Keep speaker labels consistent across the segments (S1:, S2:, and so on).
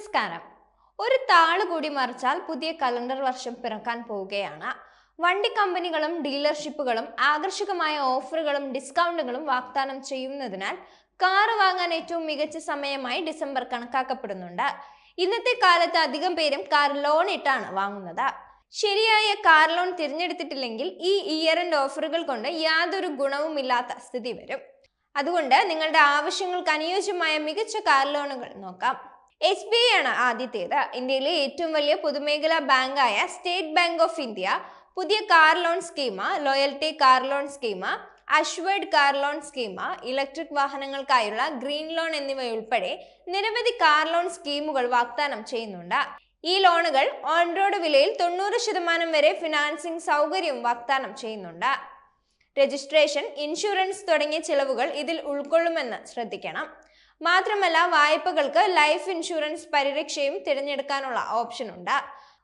S1: നമസ്കാരം. ഒരു താള് കൂടി മറിച്ചാൽ പുതിയ കലണ്ടർ വർഷം പിറക്കാൻ പോവുകയാണ്. വണ്ടി കമ്പനികളും ഡീലർഷിപ്പുകളും ആകർഷകമായ ഓഫറുകളും ഡിസ്കൗണ്ടുകളും വാഗ്ദാനം ചെയ്യുന്നതിനാൽ കാറ് വാങ്ങാൻ ഏറ്റവും മികച്ച സമയമായി ഡിസംബർ കണക്കാക്കപ്പെടുന്നുണ്ട്. ഇന്നത്തെ കാലത്ത് അധികം പേരും കാർ ലോൺ ഇട്ടാണ് വാങ്ങുന്നത്. ശരിയായ കാർ ലോൺ തിരഞ്ഞെടുത്തിട്ടില്ലെങ്കിൽ ഈ ഇയർ എൻഡ് ഓഫറുകൾ കൊണ്ട് യാതൊരു ഗുണവുമില്ലാത്ത സ്ഥിതി വരും. അതുകൊണ്ട് നിങ്ങളുടെ ആവശ്യങ്ങൾക്ക് അനുയോജ്യമായ മികച്ച കാർ ലോണുകൾ നോക്കാം. SBI ആണ് ആദ്യത്തേത്. ഇന്ത്യയിലെ ഏറ്റവും വലിയ പൊതുമേഖലാ ബാങ്കായ സ്റ്റേറ്റ് ബാങ്ക് ഓഫ് ഇന്ത്യ പുതിയ car loan scheme, loyalty car loan scheme, assured car loan scheme, electric വാഹനങ്ങൾക്കായുള്ള ഗ്രീൻ ലോൺ എന്നിവയുൾപ്പെടെ നിരവധി കാർ ലോൺ സ്കീമുകൾ വാഗ്ദാനം ചെയ്യുന്നുണ്ട്. ഈ ലോണുകൾ ഓൺ റോഡ് വിലയിൽ 90% വരെ ഫിനാൻസിംഗ് സൗകര്യവും വാഗ്ദാനം ചെയ്യുന്നുണ്ട്. രജിസ്ട്രേഷൻ, ഇൻഷുറൻസ് തുടങ്ങിയ ചിലവുകൾ ഇതിൽ ഉൾക്കൊള്ളുമെന്ന് ശ്രദ്ധിക്കണം. മാത്രമല്ല, വായ്പകൾക്ക് ലൈഫ് ഇൻഷുറൻസ് പരിരക്ഷയും തിരഞ്ഞെടുക്കാനുള്ള ഓപ്ഷൻ ഉണ്ട്.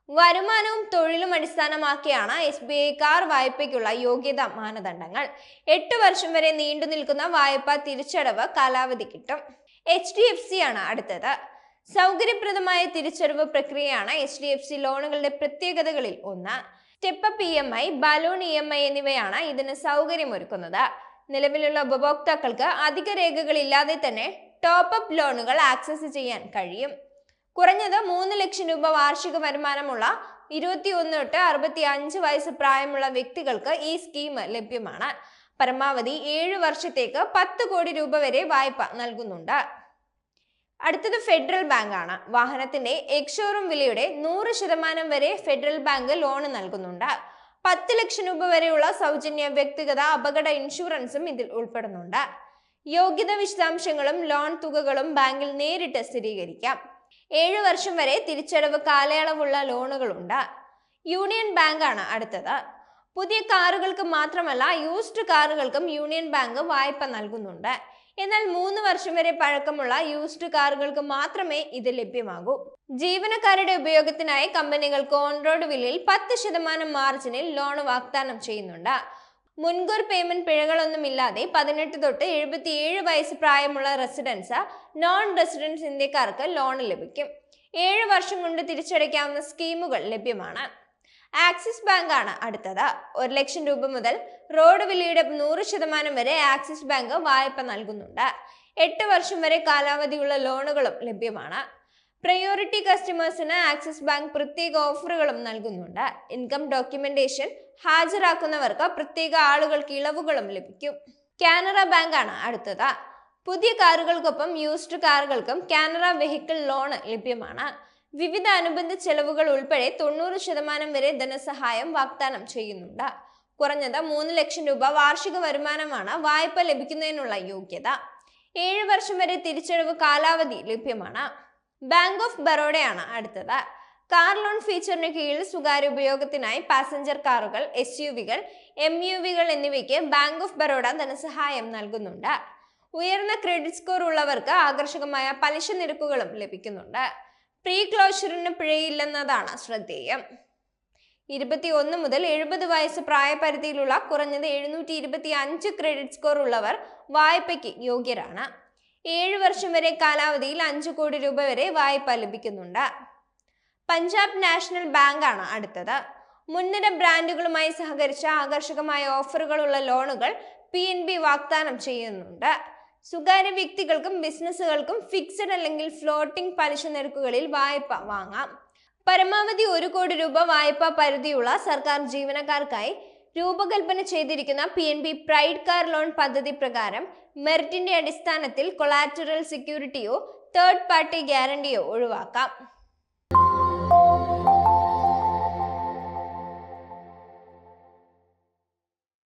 S1: വരുമാനവും തൊഴിലും അടിസ്ഥാനമാക്കിയാണ് SBI കാർ വായ്പയ്ക്കുള്ള യോഗ്യതാ മാനദണ്ഡങ്ങൾ. 8 വർഷം വരെ നീണ്ടു നിൽക്കുന്ന വായ്പാ തിരിച്ചടവ് കാലാവധി കിട്ടും. HDFC ആണ് അടുത്തത്. സൗകര്യപ്രദമായ തിരിച്ചടവ് പ്രക്രിയയാണ് HDFC ലോണുകളുടെ പ്രത്യേകതകളിൽ ഒന്ന്. സ്റ്റെപ്പ് EMI, ബലൂൺ EMI എന്നിവയാണ് ഇതിന് സൗകര്യമൊരുക്കുന്നത്. നിലവിലുള്ള ഉപഭോക്താക്കൾക്ക് അധിക രേഖകളില്ലാതെ തന്നെ ടോപ്പ് അപ്പ് ലോണുകൾ ആക്സസ് ചെയ്യാൻ കഴിയും. കുറഞ്ഞത് 3 ലക്ഷം രൂപ വാർഷിക വരുമാനമുള്ള 21 തൊട്ട് 65 വയസ്സ് പ്രായമുള്ള വ്യക്തികൾക്ക് ഈ സ്കീം ലഭ്യമാണ്. പരമാവധി 7 വർഷത്തേക്ക് 10 കോടി രൂപ വരെ വായ്പ നൽകുന്നുണ്ട്. അടുത്തത് ഫെഡറൽ ബാങ്ക് ആണ്. വാഹനത്തിന്റെ എക്സ്ഷോറൂം വിലയുടെ 100% വരെ ഫെഡറൽ ബാങ്ക് ലോണ് നൽകുന്നുണ്ട്. 10 ലക്ഷം രൂപ വരെയുള്ള സൗജന്യ വ്യക്തിഗത അപകട ഇൻഷുറൻസും ഇതിൽ ഉൾപ്പെടുന്നുണ്ട്. യോഗ്യത വിശദാംശങ്ങളും ലോൺ തുകകളും ബാങ്കിൽ നേരിട്ട് സ്ഥിരീകരിക്കാം. 7 വർഷം വരെ തിരിച്ചടവ് കാലയളവുള്ള ലോണുകളുണ്ട്. യൂണിയൻ ബാങ്ക് ആണ് അടുത്തത്. പുതിയ കാറുകൾക്ക് മാത്രമല്ല, യൂസ്ഡ് കാറുകൾക്കും യൂണിയൻ ബാങ്ക് വായ്പ നൽകുന്നുണ്ട്. എന്നാൽ 3 വർഷം വരെ പഴക്കമുള്ള യൂസ്ഡ് കാറുകൾക്ക് മാത്രമേ ഇത് ലഭ്യമാകൂ. ജീവനക്കാരുടെ ഉപയോഗത്തിനായി കമ്പനികൾക്ക് ഓൺ റോഡ് വിലയിൽ 10% മാർജിനിൽ ലോൺ വാഗ്ദാനം ചെയ്യുന്നുണ്ട്. മുൻകൂർ പേയ്മെന്റ് പിഴകളൊന്നുമില്ലാതെ 18 തൊട്ട് 77 വയസ്സ് പ്രായമുള്ള റെസിഡൻസ്, നോൺ റെസിഡൻസ് ഇന്ത്യക്കാർക്ക് ലോൺ ലഭിക്കും. 7 വർഷം കൊണ്ട് തിരിച്ചടയ്ക്കാവുന്ന സ്കീമുകൾ ലഭ്യമാണ്. ആക്സിസ് ബാങ്ക് ആണ് അടുത്തത്. 1 ലക്ഷം രൂപ മുതൽ റോഡ് വിലയുടെ 100% വരെ ആക്സിസ് ബാങ്ക് വായ്പ നൽകുന്നുണ്ട്. 8 വർഷം വരെ കാലാവധിയുള്ള ലോണുകളും ലഭ്യമാണ്. പ്രയോറിറ്റി കസ്റ്റമേഴ്സിന് ആക്സിസ് ബാങ്ക് പ്രത്യേക ഓഫറുകളും നൽകുന്നുണ്ട്. ഇൻകം ഡോക്യുമെന്റേഷൻ ഹാജരാക്കുന്നവർക്ക് പ്രത്യേക ആളുകൾക്ക് ഇളവുകളും ലഭിക്കും. കാനറ ബാങ്ക് ആണ് അടുത്തത്. പുതിയ കാറുകൾക്കൊപ്പം യൂസ്ഡ് കാറുകൾക്കും കാനറ വെഹിക്കിൾ ലോൺ ലഭ്യമാണ്. വിവിധ അനുബന്ധ ചെലവുകൾ ഉൾപ്പെടെ 90% വരെ ധനസഹായം വാഗ്ദാനം ചെയ്യുന്നുണ്ട്. കുറഞ്ഞത് 3 ലക്ഷം രൂപ വാർഷിക വരുമാനമാണ് വായ്പ ലഭിക്കുന്നതിനുള്ള യോഗ്യത. 7 വർഷം വരെ തിരിച്ചടവ് കാലാവധി ലഭ്യമാണ്. ബാങ്ക് ഓഫ് ബറോഡയാണ് അടുത്തത്. കാർ ലോൺ ഫീച്ചറിന് കീഴിൽ സ്വകാര്യ ഉപയോഗത്തിനായി പാസഞ്ചർ കാറുകൾ, SUVകൾ, MUVകൾ എന്നിവയ്ക്ക് ബാങ്ക് ഓഫ് ബറോഡ ധനസഹായം നൽകുന്നുണ്ട്. ഉയർന്ന ക്രെഡിറ്റ് സ്കോർ ഉള്ളവർക്ക് ആകർഷകമായ പലിശ നിരക്കുകളും ലഭിക്കുന്നുണ്ട്. പ്രീ ക്ലോഷറിന് പിഴയില്ലെന്നതാണ് ശ്രദ്ധേയം. 21 മുതൽ 70 വയസ്സ് പ്രായപരിധിയിലുള്ള കുറഞ്ഞത് 725 ക്രെഡിറ്റ് സ്കോർ ഉള്ളവർ വായ്പയ്ക്ക് യോഗ്യരാണ്. 7 വർഷം വരെ കാലാവധിയിൽ 5 കോടി രൂപ വരെ വായ്പ ലഭിക്കുന്നുണ്ട്. പഞ്ചാബ് നാഷണൽ ബാങ്ക് ആണ് അടുത്തത്. മുൻനിര ബ്രാൻഡുകളുമായി സഹകരിച്ച ആകർഷകമായ ഓഫറുകളുള്ള ലോണുകൾ PNB വാഗ്ദാനം ചെയ്യുന്നുണ്ട്. സ്വകാര്യ വ്യക്തികൾക്കും ബിസിനസ്സുകൾക്കും ഫിക്സഡ് അല്ലെങ്കിൽ ഫ്ലോട്ടിംഗ് പലിശ നിരക്കുകളിൽ വായ്പ വാങ്ങാം. പരമാവധി 1 കോടി രൂപ വായ്പാ പരിധിയുള്ള സർക്കാർ ജീവനക്കാർക്കായി രൂപകൽപ്പന ചെയ്തിരിക്കുന്ന PNB പ്രൈഡ് കാർ ലോൺ പദ്ധതി പ്രകാരം മെറിറ്റിന്റെ അടിസ്ഥാനത്തിൽ കൊളാറ്ററൽ സെക്യൂരിറ്റിയോ തേർഡ് പാർട്ടി ഗ്യാരണ്ടിയോ ഒഴിവാക്കാം.